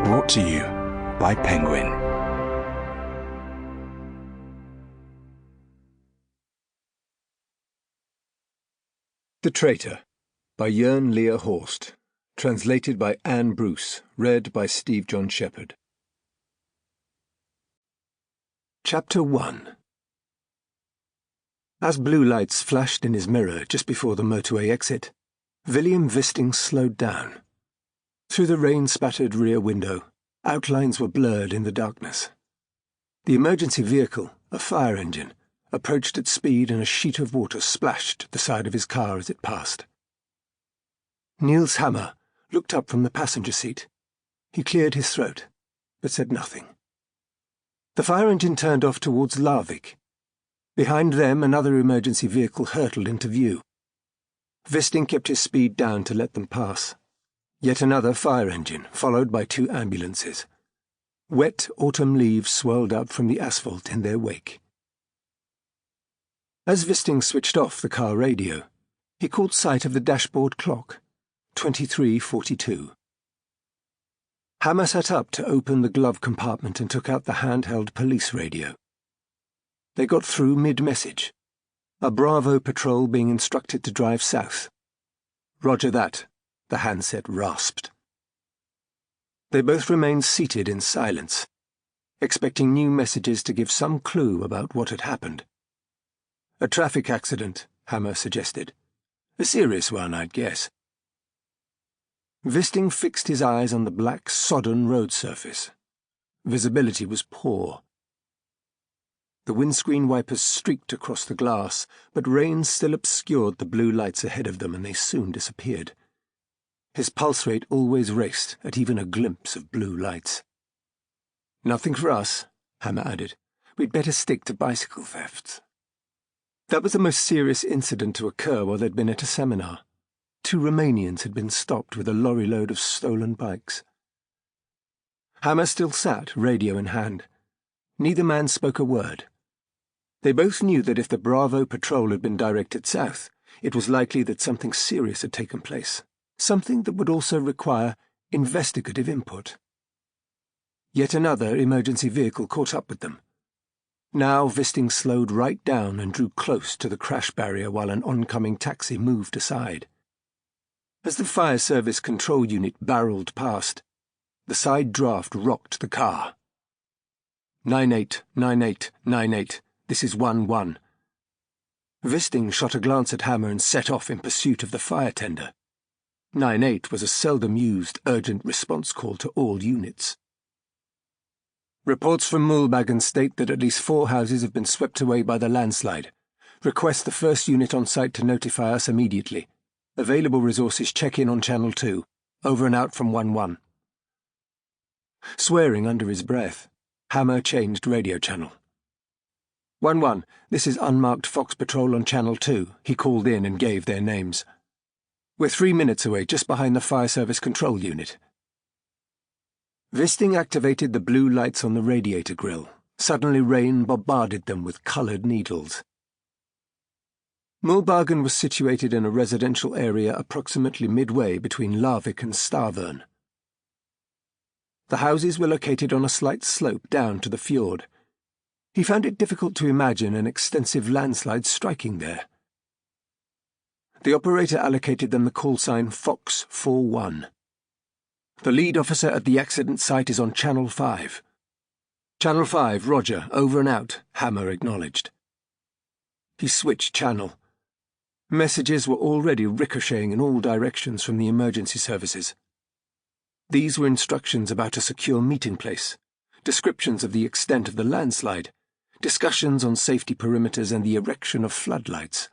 Brought to you by Penguin. The Traitor by Jørn Lier Horst. Translated by Anne Bruce. Read by Steve John Shepherd. Chapter 1. As blue lights flashed in his mirror just before the motorway exit, William Wisting slowed down. Through the rain-spattered rear window, outlines were blurred in the darkness. The emergency vehicle, a fire engine, approached at speed and a sheet of water splashed the side of his car as it passed. Niels Hammer looked up from the passenger seat. He cleared his throat, but said nothing. The fire engine turned off towards Larvik. Behind them, another emergency vehicle hurtled into view. Wisting kept his speed down to let them pass. Yet another fire engine, followed by 2 ambulances. Wet autumn leaves swirled up from the asphalt in their wake. As Wisting switched off the car radio, he caught sight of the dashboard clock, 23:42. Hammer sat up to open the glove compartment and took out the handheld police radio. They got through mid-message. A Bravo patrol being instructed to drive south. "Roger that," the handset rasped. They both remained seated in silence, expecting new messages to give some clue about what had happened. "A traffic accident," Hammer suggested. "A serious one, I'd guess." Wisting fixed his eyes on the black, sodden road surface. Visibility was poor. The windscreen wipers streaked across the glass, but rain still obscured the blue lights ahead of them, and they soon disappeared. His pulse rate always raced at even a glimpse of blue lights. "Nothing for us," Hammer added. "We'd better stick to bicycle thefts." That was the most serious incident to occur while they'd been at a seminar. 2 Romanians had been stopped with a lorry load of stolen bikes. Hammer still sat, radio in hand. Neither man spoke a word. They both knew that if the Bravo patrol had been directed south, it was likely that something serious had taken place, something that would also require investigative input. Yet another emergency vehicle caught up with them. Now Wisting slowed right down and drew close to the crash barrier while an oncoming taxi moved aside. As the fire service control unit barreled past, the side draft rocked the car. 98, 98, 98. This is 1-1. Wisting shot a glance at Hammer and set off in pursuit of the fire tender. 98 was a seldom used urgent response call to all units. "Reports from Mulbagen state that at least 4 houses have been swept away by the landslide. Request the first unit on site to notify us immediately. Available resources check in on Channel 2. Over and out from 1-1. Swearing under his breath, Hammer changed radio channel. 1-1, this is unmarked Fox Patrol on Channel 2, he called in and gave their names. "We're 3 minutes away, just behind the fire service control unit." Wisting activated the blue lights on the radiator grill. Suddenly rain bombarded them with coloured needles. Mulbagen was situated in a residential area approximately midway between Larvik and Stavern. The houses were located on a slight slope down to the fjord. He found it difficult to imagine an extensive landslide striking there. The operator allocated them the call sign Fox 41. "The lead officer at the accident site is on Channel 5. "Channel 5, roger, over and out," Hammer acknowledged. He switched channel. Messages were already ricocheting in all directions from the emergency services. These were instructions about a secure meeting place, descriptions of the extent of the landslide, discussions on safety perimeters and the erection of floodlights.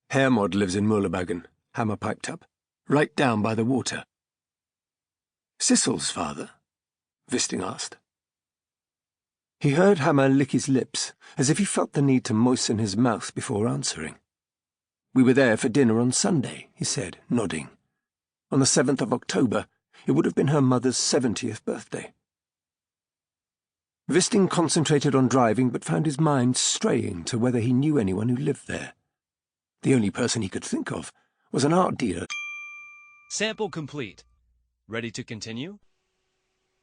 "Hermod lives in Mulbagen," Hammer piped up, "right down by the water." "Sissel's father?" Wisting asked. He heard Hammer lick his lips, as if he felt the need to moisten his mouth before answering. "We were there for dinner on Sunday," he said, nodding. "On the 7th of October, it would have been her mother's 70th birthday." Wisting concentrated on driving but found his mind straying to whether he knew anyone who lived there. The only person he could think of was an art dealer. Sample complete. Ready to continue?